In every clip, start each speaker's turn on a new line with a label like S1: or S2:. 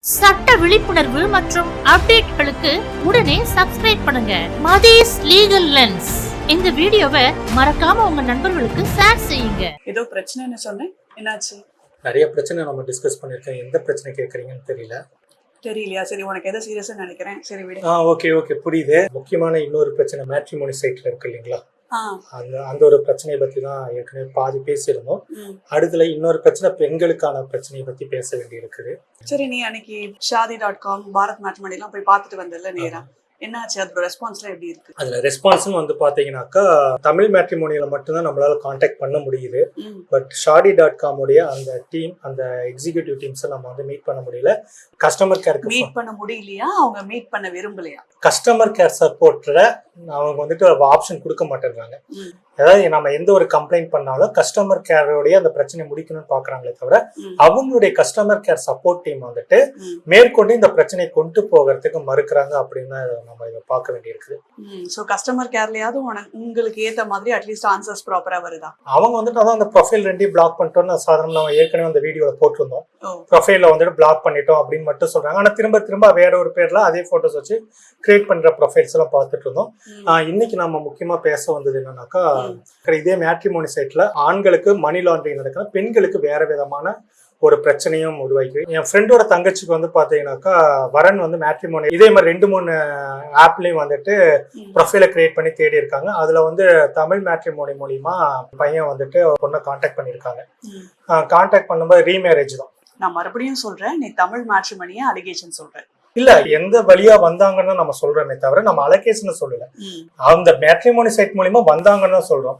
S1: சட்ட விழிப்புணர்வு மற்றும் அப்டேட்களுக்கு உடனே சப்ஸ்கிரைப் பண்ணுங்க மதீஸ் லீகல் லென்ஸ். இந்த வீடியோவை மறக்காம உங்க நண்பர்களுக்கு ஷேர் செய்யுங்க.
S2: ஏதோ பிரச்சனைன்னு சொன்னேன், என்னாச்சு?
S3: நிறைய பிரச்சனை நம்ம டிஸ்கஸ் பண்ணிருக்கோம். எந்த பிரச்சனை கேட்குறீங்கன்னு
S2: தெரியலையா? சரி, உனக்கு எதை சீரியஸா நினைக்கிறேன். சரி விடு.
S3: ஓகே புரியுது. முக்கியமான இன்னொரு பிரச்சனை மேட்ரிமோனி சைட்ல இருக்கு இல்லைங்களா, அந்த ஒரு பிரச்சனையை பத்தி தான் ஏற்கனவே பாதி பேசியிருந்தோம். அடுத்துல இன்னொரு பிரச்சனை பெண்களுக்கான பிரச்சனையை பத்தி பேச வேண்டி இருக்குது.
S2: சரி, நீ அன்னைக்கு shadi.com பாரத் மேட்ரிமோனி எல்லாம் போய் பார்த்துட்டு வந்தல நேரா, என்னாச்சு? அதோட ரெஸ்பான்ஸ்லாம் எப்படி இருக்கு?
S3: அதுல ரெஸ்பான்ஸ்னு வந்து பாத்தீங்கன்னாக்கா தமிழ் மேட்ரிமோனியில மட்டும்தான் நம்மளால கான்டாக்ட் பண்ண முடியுது. பட் shadi.com உடைய அந்த டீம், அந்த எக்ஸிகியூட்டிவ் டீம்ஸை நம்ம வந்து மீட் பண்ண முடியல. கஸ்டமர் கேருக்கு
S2: மீட் பண்ண முடியலையா? அவங்க மீட் பண்ண விரும்பலையா?
S3: கஸ்டமர் கேர் சப்போர்ட்ல அவங்க வந்துட்டு ஆப்ஷன் கொடுக்க மாட்டேங்கிறாங்க. அதாவது நம்ம எந்த ஒரு கம்ப்ளைண்ட் பண்ணாலும் கஸ்டமர் கேரோடைய அந்த பிரச்சனை முடிக்கணும்னு பாக்குறாங்களே தவிர அவங்களுடைய கஸ்டமர் கேர் சப்போர்ட் டீம் வந்துட்டு மேற்கொண்டு இந்த பிரச்சனையை கொண்டு போகிறதுக்கு மறுக்கிறாங்க அப்படின்னு நம்ம இதை பார்க்க வேண்டியிருக்கு.
S2: சோ கஸ்டமர் கேர்லயாவது உங்களுக்கு ஏத்த மாதிரி அட்லீஸ்ட் ஆன்சர்ஸ் ப்ராப்பரா வருதா?
S3: அவங்க வந்துட்டு அதான் அந்த ப்ரொஃபைல் ரெண்டையும் பிளாக் பண்ணிட்டோம்னு சாதாரண நம்ம ஏற்கனவே அந்த வீடியோல போட்டிருந்தோம். ப்ரொஃபைல வந்துட்டு பிளாக் பண்ணிட்டோம் அப்படின்னு மட்டும் சொல்றாங்க. ஆனா திரும்ப வேற ஒரு பேர்ல அதே போட்டோஸ் வச்சு கிரியேட் பண்ற ப்ரொஃபைல்ஸ் எல்லாம் பார்த்துட்டு இருந்தோம். இன்னைக்கு நம்ம முக்கியமா பேச வந்தது என்னன்னாக்கா, இதே மேட்ரிமோனி சைட்ல ஆண்களுக்கு மணி லாண்டரிங் நடக்கிற, பெண்களுக்கு வேற விதமான ஒரு பிரச்சனையும் உருவாக்கி. என் ஃப்ரெண்டோட தங்கச்சிக்கு வந்து பாத்தீங்கன்னாக்கா வரன் வந்து மேட்ரிமோனி இதே மாதிரி 2-3 ஆப்லயும் வந்துட்டு ப்ரொஃபைலை கிரியேட் பண்ணி தேடி இருக்காங்க. அதுல வந்து தமிழ் மேட்ரிமோனி மூலியமா பையன் வந்துட்டு பொண்ணை கான்டாக்ட் பண்ணிருக்காங்க. கான்டாக்ட் பண்ணும்போது ரீமேரேஜ் தான்.
S2: நான் மறுபடியும் சொல்றேன், நீ தமிழ் மேட்ரிமோனியா அலிகேஷன் சொல்ற?
S3: இல்ல, எந்த வழியா வந்தாங்கன்னு நம்ம சொல்றோமே தவிர நம்ம அலகேஷன் சொல்லல. அந்த மேட்ரிமோனி சைட் மூலியமா வந்தாங்கன்னு சொல்றோம்.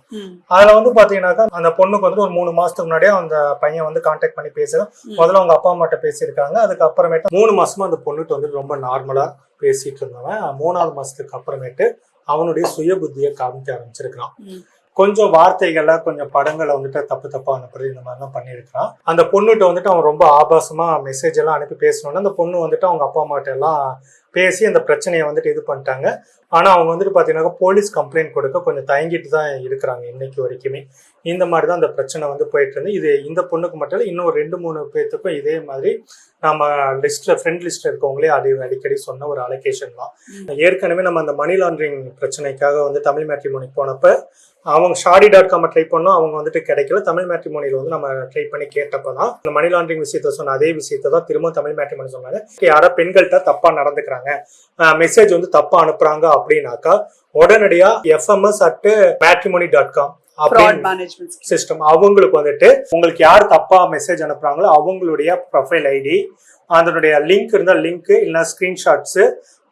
S3: அதுல வந்து பாத்தீங்கன்னாக்கா அந்த பொண்ணுக்கு வந்து ஒரு 3 மாசத்துக்கு முன்னாடியே அந்த பையன் வந்து கான்டாக்ட் பண்ணி பேசுறோம். முதல்ல அவங்க அப்பா அம்மாட்ட பேசியிருக்காங்க. அதுக்கப்புறமேட்டு 3 மாசமா அந்த பொண்ணுட்டு வந்து ரொம்ப நார்மலா பேசிட்டு இருந்தவன் 3வது மாசத்துக்கு அப்புறமேட்டு அவனுடைய சுய புத்தியை காமிக்க ஆரம்பிச்சிருக்கான். கொஞ்சம் வார்த்தைகள்ல கொஞ்சம் படங்களை வந்துட்டு தப்பா அனுப்புறது இந்த மாதிரிலாம் பண்ணியிருக்கான். அந்த பொண்ணுகிட்ட வந்துட்டு அவன் ரொம்ப ஆபாசமா மெசேஜ் எல்லாம் அனுப்பி பேசணும்னா அந்த பொண்ணு வந்துட்டு அவங்க அப்பா அம்மாட்ட எல்லாம் பேசி அந்த பிரச்சனையை வந்துட்டு இது பண்ணிட்டாங்க. ஆனா அவங்க வந்துட்டு பாத்தீங்கன்னா போலீஸ் கம்ப்ளைண்ட் கொடுக்க கொஞ்சம் தயங்கிட்டு தான் இருக்கிறாங்க இன்னைக்கு வரைக்குமே. இந்த மாதிரிதான் அந்த பிரச்சனை வந்து போயிட்டு இருந்து. இது இந்த பொண்ணுக்கு மட்டும் இல்லை, இன்னும் 2-3 பேர்த்துக்கும் இதே மாதிரி நம்ம ஃப்ரெண்ட் லிஸ்ட்ல இருக்கவங்களே அடிக்கடி சொன்ன ஒரு அலோகேஷன் தான். ஏற்கனவே நம்ம அந்த மணி லாண்டரிங் பிரச்சனைக்காக வந்து தமிழ் மேட்ரிமோனி போனப்ப அவங்க shadi.com ட்ரை பண்ணோம், அவங்க வந்துட்டு கிடைக்கல. தமிழ் மேட்ரிமோனியில வந்து நம்ம ட்ரை பண்ணி கேட்டப்பதான் இந்த மணி லாண்டரிங் விஷயத்த சொன்ன அதே விஷயத்த தான் திரும்ப தமிழ் மேட்ரிமோனி சொன்னாங்க. யாரா பெண்கள்கிட்ட தப்பா நடந்துக்கிறாங்க, மெசேஜ் வந்து தப்பா அனுப்புறாங்க அப்படின்னாக்கா உடனடியா fms@matrimony.com சிஸ்டம் அவங்களுக்கு வந்துட்டு உங்களுக்கு யார் தப்பா மெசேஜ் அனுப்புறாங்களோ அவங்களுடைய ப்ரொஃபைல் ஐடி, அதனுடைய லிங்க் இருந்தா லிங்க் இல்லைன்னா ஸ்கிரீன்ஷாட்ஸ்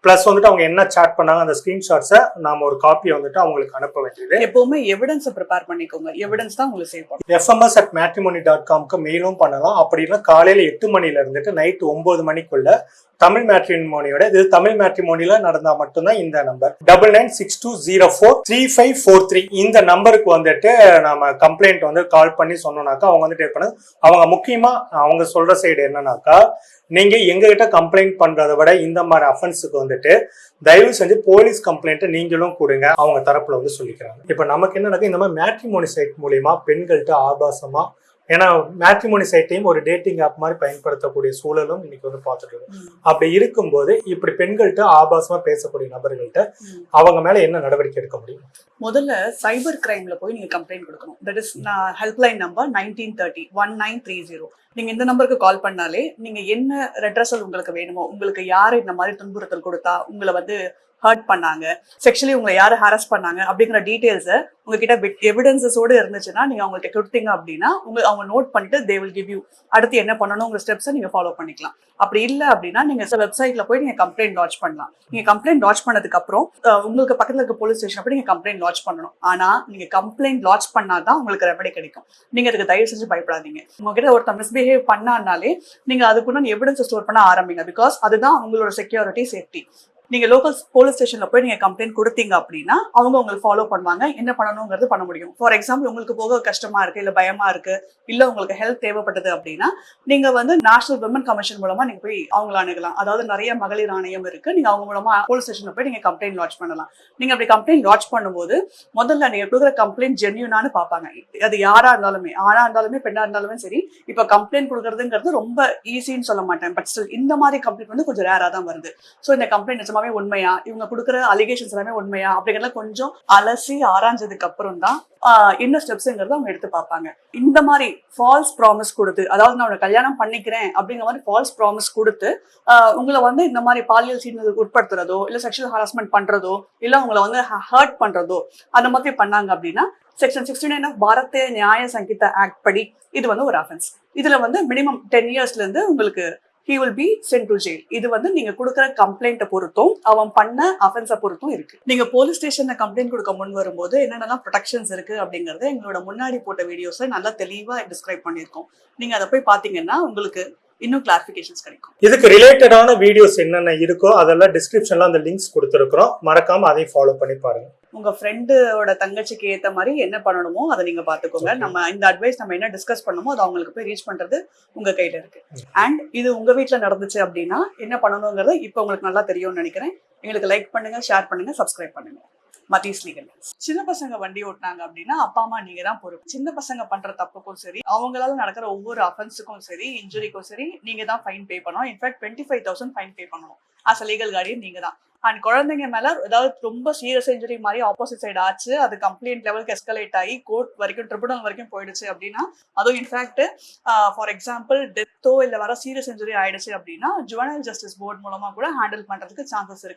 S3: பிளஸ் வந்துட்டு அவங்க என்ன சாட் பண்ணாங்க அந்த ஸ்கிரீன்ஷாட்ஸை நாம ஒரு காப்பி வந்துட்டு அவங்களுக்கு அனுப்ப வேண்டியது.
S2: எப்பவுமே எவிடன்ஸ் ப்ரிப்பேர் பண்ணிக்கோங்க. எவிடன்ஸ் தான் உங்களுக்கு சேவ் பண்ணும்.
S3: fms@matrimony.com மெயிலும் பண்ணலாம். அப்படின்னா காலையில 8 மணில இருந்துட்டு நைட் 9 மணிக்குள்ள தமிழ் மேட்ரிமோனியோட, இது தமிழ் மேட்ரிமோனில நடந்தா மட்டும்தான் இந்த நம்பர் 9962043543 இந்த நம்பருக்கு வந்துட்டு நம்ம கம்ப்ளைண்ட் வந்து கால் பண்ணி சொன்னோம்னாக்கா அவங்க வந்துட்டு இருப்பாங்க. அவங்க முக்கியமா அவங்க சொல்ற சைடு என்னன்னாக்கா, நீங்க எங்ககிட்ட கம்ப்ளைண்ட் பண்றதை விட இந்த மாதிரி அஃபென்ஸுக்கு வந்துட்டு தயவு செஞ்சு போலீஸ் கம்ப்ளைண்ட் நீங்களும் கொடுங்க அவங்க தரப்புல வந்து சொல்லிக்கிறாங்க. இப்ப நமக்கு என்னன்னாக்கா, இந்த மாதிரி மேட்ரிமோனி சைட் மூலியமா பெண்கள்கிட்ட ஆபாசமா, ஏன்னா மேட்ரிமோனி சைட்டையும் ஒரு டேட்டிங் ஆப் மாதிரி பயன்படுத்தக்கூடிய சூழலும் இன்னைக்கு வந்து பார்த்துட்டு இருக்கோம். அப்படி இருக்கும்போது இப்படி பெண்கள்கிட்ட ஆபாசமா பேசக்கூடிய நபர்கள்ட்ட அவங்க மேல என்ன நடவடிக்கை எடுக்க முடியும்?
S2: முதல்ல சைபர் கிரைம்ல போய் நீங்க கம்ப்ளைண்ட் கொடுக்கணும். That is helpline number 1930-1930. நீங்க இந்த நம்பருக்கு கால் பண்ணாலே நீங்க என்ன ரெட்ரஸல் உங்களுக்கு வேணுமோ, உங்களுக்கு யாரு இந்த மாதிரி துன்புறுத்தல் கொடுத்தா, உங்களை வந்து ஹர்ட் பண்ணாங்க, செக்ஷுவலி உங்களை யாரு ஹாரஸ் பண்ணாங்க அப்படிங்கிற டீடைல்ஸை உங்ககிட்ட எவிடன்சஸோடு இருந்துச்சுன்னா நீங்க அவங்கள்ட்ட கொடுத்தீங்க அப்படின்னா அவங்க நோட் பண்ணிட்டு தே வில் கிவ் யூ அடுத்து என்ன பண்ணணுங்கிற ஸ்டெப்ஸை நீங்க ஃபாலோ பண்ணிக்கலாம். அப்படி இல்லை அப்படின்னா நீங்க வெப்சைட்ல போய் நீங்க கம்ப்ளைண்ட் லாட்ச் பண்ணலாம். நீங்க கம்ப்ளைண்ட் லாட்ச் பண்ணதுக்கு அப்புறம் உங்களுக்கு பக்கத்துல இருக்க போலீஸ் ஸ்டேஷன் போய் நீங்க கம்ப்ளைண்ட் லாட்ச் பண்ணணும். ஆனா நீங்க கம்ப்ளைண்ட் லாட்ச் பண்ணாதான் உங்களுக்கு ரெமெடி கிடைக்கும். நீங்க அதுக்கு தயவு செஞ்சு பயப்படாதீங்க. உங்ககிட்ட ஒருத்தர் மிஸ்பிஹேவ் பண்ணாலே நீங்க அதுக்குன்னு எவிடன்ஸ் ஸ்டோர் பண்ண ஆரம்பிங்க. பிகாஸ் அதுதான் உங்களோட செக்யூரிட்டி, சேஃப்டி. நீங்க லோக்கல் போலீஸ் ஸ்டேஷன்ல போய் நீங்க கம்ப்ளைண்ட் கொடுத்தீங்க அப்படின்னா அவங்க உங்களுக்கு ஃபாலோ பண்ணுவாங்க, என்ன பண்ணணுங்கிறது பண்ண முடியும். ஃபார் எக்ஸாம்பிள் உங்களுக்கு போக கஷ்டமா இருக்கு, இல்ல பயமா இருக்கு, இல்ல உங்களுக்கு ஹெல்ப் தேவைப்பட்டது அப்படின்னா நீங்க வந்து நேஷனல் விமன் கமிஷன் மூலமா நீங்க போய் அவங்களை அணுகலாம். அதாவது நிறைய மகளிர் ஆணையம் இருக்கு, நீங்க அவங்க மூலமா போலீஸ் ஸ்டேஷன்ல போய் நீங்க கம்ப்ளைண்ட் லாட்ஜ் பண்ணலாம். நீங்க அப்படி கம்ப்ளைண்ட் லாட்ஜ் பண்ணும்போது முதல்ல நீங்க கொடுக்குற கம்ப்ளைண்ட் ஜென்யூனானு பார்ப்பாங்க. அது யாரா இருந்தாலுமே, ஆணா இருந்தாலுமே பெண்ணா இருந்தாலுமே சரி. இப்ப கம்ப்ளைண்ட் கொடுக்கறதுங்கிறது ரொம்ப ஈஸின்னு சொல்ல மாட்டேன், பட் ஸ்டில் இந்த மாதிரி கம்ப்ளைண்ட் வந்து கொஞ்சம் ரேரா தான் வருது. ஸோ இந்த கம்ப்ளைண்ட் நிஜமாவே உண்மையா, இவங்க கொடுக்குற அலிகேஷன்ஸ் எல்லாமே உண்மையா அப்படிங்கிறத கொஞ்சம் அலசி ஆராய்ஞ்சதுக்கு அப்புறம் தான் என்ன ஸ்டெப்ஸ்ங்கிறத அவங்க எடுத்து பார்ப்பாங்க. இந்த மாதிரி ஃபால்ஸ் ப்ராமிஸ் கொடுத்து, அதாவது நான் கல்யாணம் பண்ணிக்கிறேன் அப்படிங்கிற மாதிரி ஃபால்ஸ் ப்ராமிஸ் கொடுத்து உங்களை வந்து இந்த மாதிரி பாலியல் சீண்டலுக்கு உட்படுத்துறதோ, இல்ல செக்ஷுவல் ஹராஸ்மெண்ட் பண்றதோ, இல்ல உங்களை வந்து ஹர்ட் பண்றதோ அந்த மாதிரி பண்ணாங்க அப்படின்னா செக்ஷன் 69 ஆஃப் பாரதிய நியாய சங்கீதா ஆக்ட் படி இது வந்து ஒரு அஃபென்ஸ். இதுல வந்து மினிமம் 10 இயர்ஸ்ல இருந்து உங்களுக்கு he will be sent to jail. இது வந்து நீங்க கொடுக்குற கம்ப்ளைண்ட்டை பொறுத்தும் அவன் பண்ண அஃபென்ஸை பொறுத்தும் இருக்கு. நீங்க போலீஸ் ஸ்டேஷன்ல கம்ப்ளைண்ட் கொடுக்க முன் வரும்போது என்னென்னலாம் ப்ரொடெக்ஷன்ஸ் இருக்கு அப்படிங்கறத எங்களோட முன்னாடி போட்ட வீடியோஸ்ல நல்லா தெளிவா டிஸ்கிரைப் பண்ணியிருக்கோம். நீங்க அதை போய் பாத்தீங்கன்னா உங்களுக்கு இன்னும் கிளாரிஃபிகேஷன்ஸ் கிடைக்கும்.
S3: இதுக்கு ரிலேட்டடான வீடியோஸ் என்னென்ன இருக்கோ அதெல்லாம் டிஸ்கிரிப்ஷன்ல அந்த லிங்க்ஸ் கொடுத்துருக்கோம், மறக்காம அதையும் ஃபாலோ பண்ணி பாருங்க.
S2: உங்க ஃப்ரெண்டோட தங்கச்சிக்கு ஏத்த மாதிரி என்ன பண்ணணுமோ அதை நீங்க பாத்துக்கோங்க. நம்ம இந்த அட்வைஸ் நம்ம என்ன டிஸ்கஸ் பண்ணுமோ அது அவங்களுக்கு போய் ரீச் பண்றது உங்க கையில இருக்கு. அண்ட் இது உங்க வீட்டுல நடந்துச்சு அப்படின்னா என்ன பண்ணணுங்கிறது இப்ப உங்களுக்கு நல்லா தெரியும்னு நினைக்கிறேன். எங்களுக்கு லைக் பண்ணுங்க, ஷேர் பண்ணுங்க, சப்ஸ்கிரைப் பண்ணுங்க. மதீஸ் லீகல் லென்ஸ். சின்ன பசங்க வண்டி ஓட்டினாங்க அப்படின்னா அப்பா அம்மா நீங்க தான் பொறுப்பு. சின்ன பசங்க பண்ற தப்புக்கும் சரி, அவங்களால நடக்கிற ஒவ்வொரு அஃபென்ஸுக்கும் சரி, இன்ஜுரிக்கும் சரி, நீங்க தான் ஃபைன் பே பண்ணணும். இன்ஃபேக்ட் 25,000 ஃபைன் பே பண்ணணும். ஆஸ் அ லீகல் கார்டியன் நீங்க தான். அண்ட் குழந்தைங்க மேல ஏதாவது ரொம்ப சீரியஸ் இன்ஜுரி மாதிரி ஆப்போசிட் சைடு ஆச்சு, அது கம்ப்ளைண்ட் லெவலுக்கு எஸ்கலேட் ஆகி கோர்ட் வரைக்கும், ட்ரிபியூனல் வரைக்கும் போயிடுச்சு அப்படின்னா, அதுவும் இன்ஃபேக்ட் ஃபார் எக்ஸாம்பிள் டெத்தோ இல்ல வர சீரியஸ் இன்ஜுரி ஆயிடுச்சு அப்படின்னா ஜுவனைல் ஜஸ்டிஸ் போர்ட் மூலமா கூட ஹேண்டில் பண்றதுக்கு சான்சஸ் இருக்கு.